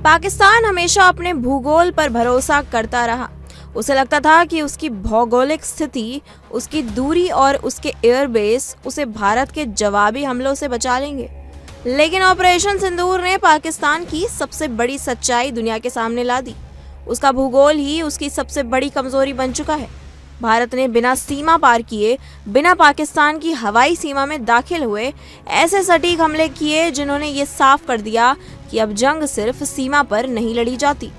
पाकिस्तान हमेशा अपने भूगोल पर भरोसा करता रहा। उसे लगता था कि उसकी भौगोलिक स्थिति, उसकी दूरी और उसके एयरबेस उसे भारत के जवाबी हमलों से बचा लेंगे। लेकिन ऑपरेशन सिंदूर ने पाकिस्तान की सबसे बड़ी सच्चाई दुनिया के सामने ला दी। उसका भूगोल ही उसकी सबसे बड़ी कमजोरी बन चुका है। भारत ने बिना सीमा पार किए, बिना पाकिस्तान की हवाई सीमा में दाखिल हुए ऐसे सटीक हमले किए जिन्होंने ये साफ कर दिया कि अब जंग सिर्फ सीमा पर नहीं लड़ी जाती।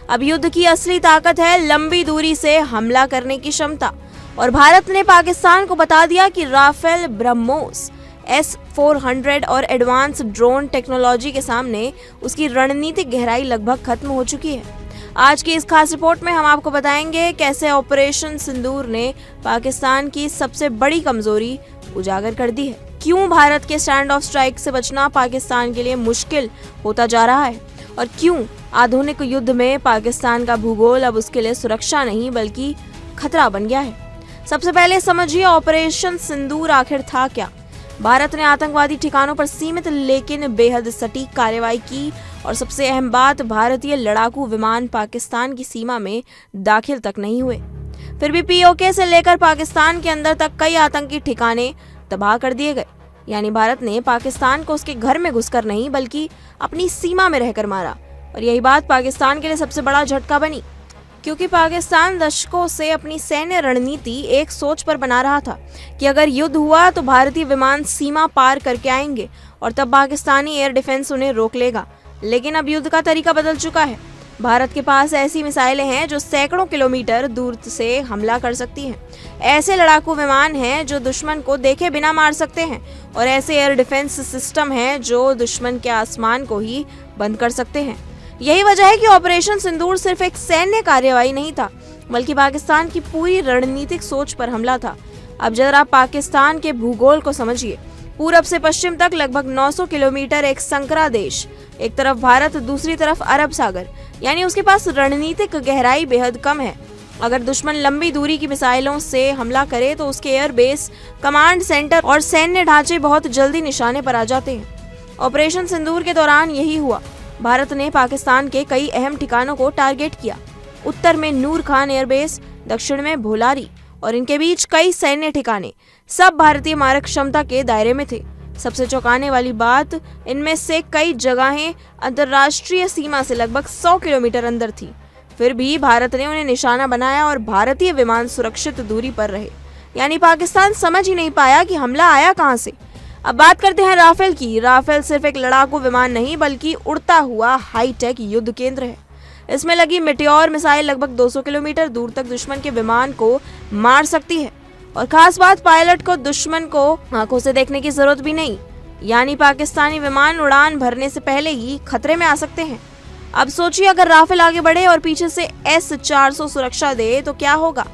अब युद्ध की असली ताकत है लंबी दूरी से हमला करने की क्षमता। और भारत ने पाकिस्तान को बता दिया कि राफेल, ब्रह्मोस, S-400 और एडवांस ड्रोन टेक्नोलॉजी के सामने उसकी रणनीतिक गहराई लगभग खत्म हो चुकी है। आज की इस खास रिपोर्ट में हम आपको बताएंगे कैसे ऑपरेशन सिंदूर ने पाकिस्तान की सबसे बड़ी कमजोरी उजागर कर दी है, क्यों भारत के स्टैंड ऑफ स्ट्राइक से बचना पाकिस्तान के लिए मुश्किल होता जा रहा है और क्यों आधुनिक युद्ध में पाकिस्तान का भूगोल अब उसके लिए सुरक्षा नहीं बल्कि खतरा बन गया है। सबसे पहले समझिए ऑपरेशन सिंदूर आखिर था क्या। भारत ने आतंकवादी ठिकानों पर सीमित लेकिन बेहद सटीक कार्रवाई की और सबसे अहम बात, भारतीय लड़ाकू विमान पाकिस्तान की सीमा में दाखिल तक नहीं हुए। फिर भी POK से लेकर पाकिस्तान के अंदर तक कई आतंकी ठिकाने तबाह कर दिए गए। यानी भारत ने पाकिस्तान को उसके घर में घुसकर नहीं बल्कि अपनी सीमा में रहकर मारा। और यही बात पाकिस्तान के लिए सबसे बड़ा झटका बनी, क्योंकि पाकिस्तान दशकों से अपनी सैन्य रणनीति एक सोच पर बना रहा था कि अगर युद्ध हुआ तो भारतीय विमान सीमा पार करके आएंगे और तब पाकिस्तानी एयर डिफेंस उन्हें रोक लेगा। लेकिन अब युद्ध का तरीका बदल चुका है। भारत के पास ऐसी मिसाइलें हैं जो सैकड़ों किलोमीटर दूर से हमला कर सकती हैं। ऐसे लड़ाकू विमान हैं जो दुश्मन को देखे बिना मार सकते हैं और ऐसे एयर डिफेंस सिस्टम हैं जो दुश्मन के आसमान को ही बंद कर सकते हैं। यही वजह है कि ऑपरेशन सिंदूर सिर्फ एक सैन्य कार्यवाही नहीं था बल्कि पाकिस्तान की पूरी रणनीतिक सोच पर हमला था। अब जरा पाकिस्तान के भूगोल को समझिए। पूरब से पश्चिम तक लगभग 900 किलोमीटर एक संकरा देश, एक तरफ भारत, दूसरी तरफ अरब सागर, यानी उसके पास रणनीतिक गहराई बेहद कम है। अगर दुश्मन लंबी दूरी की मिसाइलों से हमला करे तो उसके एयरबेस, कमांड सेंटर और सैन्य ढांचे बहुत जल्दी निशाने पर आ जाते हैं। ऑपरेशन सिंदूर के दौरान यही हुआ। भारत ने पाकिस्तान के कई अहम ठिकानों को टारगेट किया। उत्तर में नूर खान एयरबेस, दक्षिण में भोलारी और इनके बीच कई सैन्य ठिकाने, सब भारतीय मारक क्षमता के दायरे में थे। सबसे चौंकाने वाली बात, इनमें से कई जगहें अंतर्राष्ट्रीय सीमा से लगभग 100 किलोमीटर अंदर थी। फिर भी भारत ने उन्हें निशाना बनाया और भारतीय विमान सुरक्षित दूरी पर रहे। यानी पाकिस्तान समझ ही नहीं पाया कि हमला आया कहां से। अब बात करते हैं राफेल की। राफेल सिर्फ एक लड़ाकू विमान नहीं बल्कि उड़ता हुआ हाईटेक युद्ध केंद्र है। इसमें लगी मेटेओर मिसाइल लगभग 200 किलोमीटर दूर तक दुश्मन के विमान को मार सकती है। और खास बात, पायलट को दुश्मन को आंखों से देखने की जरूरत भी नहीं। यानी पाकिस्तानी विमान उड़ान भरने से पहले ही खतरे में आ सकते हैं। अब सोचिए अगर राफेल आगे बढ़े और पीछे से S-400 सुरक्षा दे तो क्या होगा।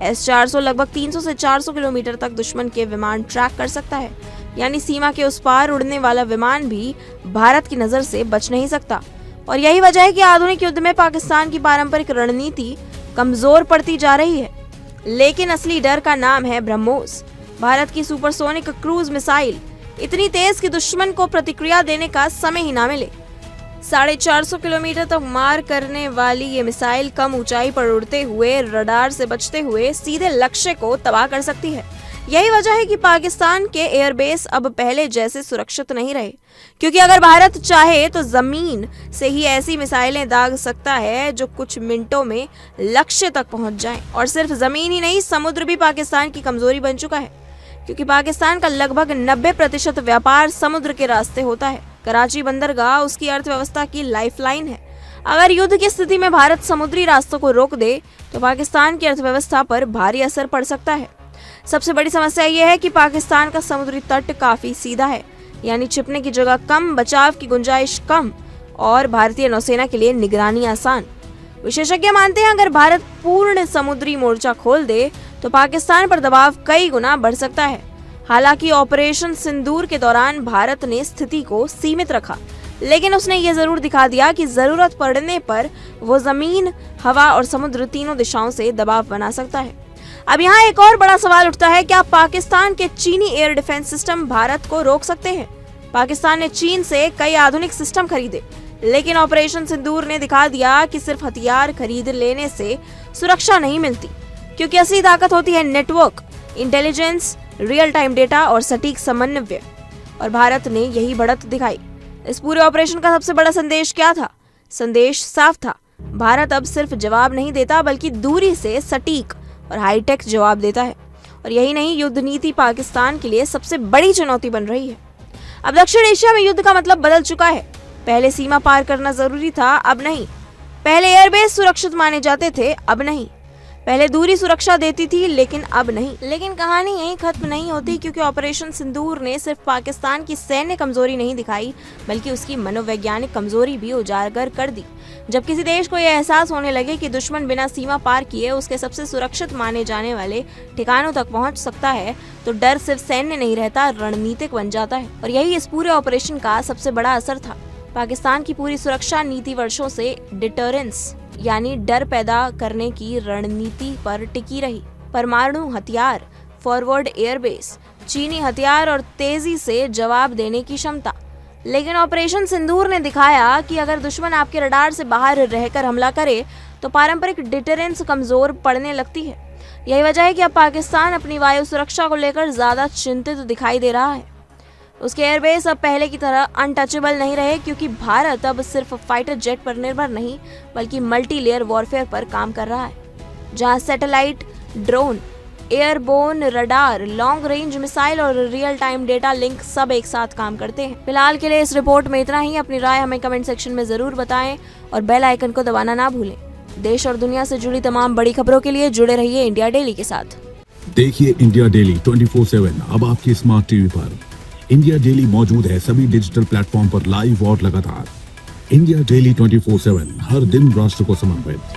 S-400 लगभग 300 से 400 किलोमीटर तक दुश्मन के विमान ट्रैक कर सकता है। यानी सीमा के उस पार उड़ने वाला विमान भी भारत की नजर से बच नहीं सकता। और यही वजह है कि आधुनिक युद्ध में पाकिस्तान की पारंपरिक रणनीति कमजोर पड़ती जा रही है। लेकिन असली डर का नाम है ब्रह्मोस, भारत की सुपरसोनिक क्रूज मिसाइल, इतनी तेज कि दुश्मन को प्रतिक्रिया देने का समय ही ना मिले। 450 किलोमीटर तक मार करने वाली ये मिसाइल कम ऊंचाई पर उड़ते हुए, रडार से बचते हुए सीधे लक्ष्य को तबाह कर सकती है। यही वजह है कि पाकिस्तान के एयरबेस अब पहले जैसे सुरक्षित नहीं रहे, क्योंकि अगर भारत चाहे तो जमीन से ही ऐसी मिसाइलें दाग सकता है जो कुछ मिनटों में लक्ष्य तक पहुंच जाएं। और सिर्फ जमीन ही नहीं, समुद्र भी पाकिस्तान की कमजोरी बन चुका है, क्योंकि पाकिस्तान का लगभग 90% व्यापार समुद्र के रास्ते होता है। कराची बंदरगाह उसकी अर्थव्यवस्था की लाइफलाइन है। अगर युद्ध की स्थिति में भारत समुद्री रास्तों को रोक दे तो पाकिस्तान की अर्थव्यवस्था पर भारी असर पड़ सकता है। सबसे बड़ी समस्या यह है कि पाकिस्तान का समुद्री तट काफी सीधा है, यानी छिपने की जगह कम, बचाव की गुंजाइश कम और भारतीय नौसेना के लिए निगरानी आसान। विशेषज्ञ मानते हैं अगर भारत पूर्ण समुद्री मोर्चा खोल दे तो पाकिस्तान पर दबाव कई गुना बढ़ सकता है। हालांकि ऑपरेशन सिंदूर के दौरान भारत ने स्थिति को सीमित रखा, लेकिन उसने ये जरूर दिखा दिया कि जरूरत पड़ने पर वो जमीन, हवा और समुद्र तीनों दिशाओं से दबाव बना सकता है। अब यहाँ एक और बड़ा सवाल उठता है, क्या पाकिस्तान के चीनी एयर डिफेंस सिस्टम भारत को रोक सकते हैं? पाकिस्तान ने चीन से कई आधुनिक सिस्टम खरीदे, लेकिन ऑपरेशन सिंदूर ने दिखा दिया कि सिर्फ हथियार खरीद लेने से सुरक्षा नहीं मिलती, क्योंकि असली ताकत होती है network, intelligence, real time data और सटीक समन्वय। और भारत ने यही बढ़त दिखाई। इस पूरे ऑपरेशन का सबसे बड़ा संदेश क्या था? संदेश साफ था, भारत अब सिर्फ जवाब नहीं देता बल्कि दूरी से सटीक और हाईटेक जवाब देता है। और यही नहीं, युद्ध नीति पाकिस्तान के लिए सबसे बड़ी चुनौती बन रही है। अब दक्षिण एशिया में युद्ध का मतलब बदल चुका है। पहले सीमा पार करना जरूरी था, अब नहीं। पहले एयरबेस सुरक्षित माने जाते थे, अब नहीं। पहले दूरी सुरक्षा देती थी, लेकिन अब नहीं। लेकिन कहानी यहीं खत्म नहीं होती, क्योंकि ऑपरेशन सिंदूर ने सिर्फ पाकिस्तान की सैन्य कमजोरी नहीं दिखाई, बल्कि उसकी मनोवैज्ञानिक कमजोरी भी उजागर कर दी। जब किसी देश को यह एहसास होने लगे कि दुश्मन बिना सीमा पार किए उसके सबसे सुरक्षित माने जाने वाले ठिकानों तक पहुंच सकता है, तो डर सिर्फ सैन्य नहीं रहता, रणनीतिक बन जाता है। और यही इस पूरे ऑपरेशन का सबसे बड़ा असर था। पाकिस्तान की पूरी सुरक्षा नीति वर्षों से डिटरेंस यानी डर पैदा करने की रणनीति पर टिकी रही। परमाणु हथियार, फॉरवर्ड एयरबेस, चीनी हथियार और तेजी से जवाब देने की क्षमता। लेकिन ऑपरेशन सिंदूर ने दिखाया कि अगर दुश्मन आपके रडार से बाहर रहकर हमला करे तो पारंपरिक डिटरेंस कमजोर पड़ने लगती है। यही वजह है कि अब पाकिस्तान अपनी वायु सुरक्षा को लेकर ज्यादा चिंतित दिखाई दे रहा है। उसके एयरबेस अब पहले की तरह अनटचेबल नहीं रहे, क्योंकि भारत अब सिर्फ फाइटर जेट पर निर्भर नहीं बल्कि मल्टी लेयर वॉरफेयर पर काम कर रहा है, जहां satellite, drone, airborne radar, long range missile और रियल टाइम डेटा लिंक सब एक साथ काम करते हैं। फिलहाल के लिए इस रिपोर्ट में इतना ही। अपनी राय हमें कमेंट सेक्शन में जरूर बताएं और बेल आइकन को दबाना ना भूलें। देश और दुनिया से जुड़ी तमाम बड़ी खबरों के लिए जुड़े रहिए इंडिया डेली के साथ। देखिए इंडिया डेली 24/7 अब आपकी स्मार्ट टीवी पर। इंडिया डेली मौजूद है सभी डिजिटल प्लेटफॉर्म पर लाइव और लगातार। इंडिया डेली 24/7 हर दिन राष्ट्र को समर्पित।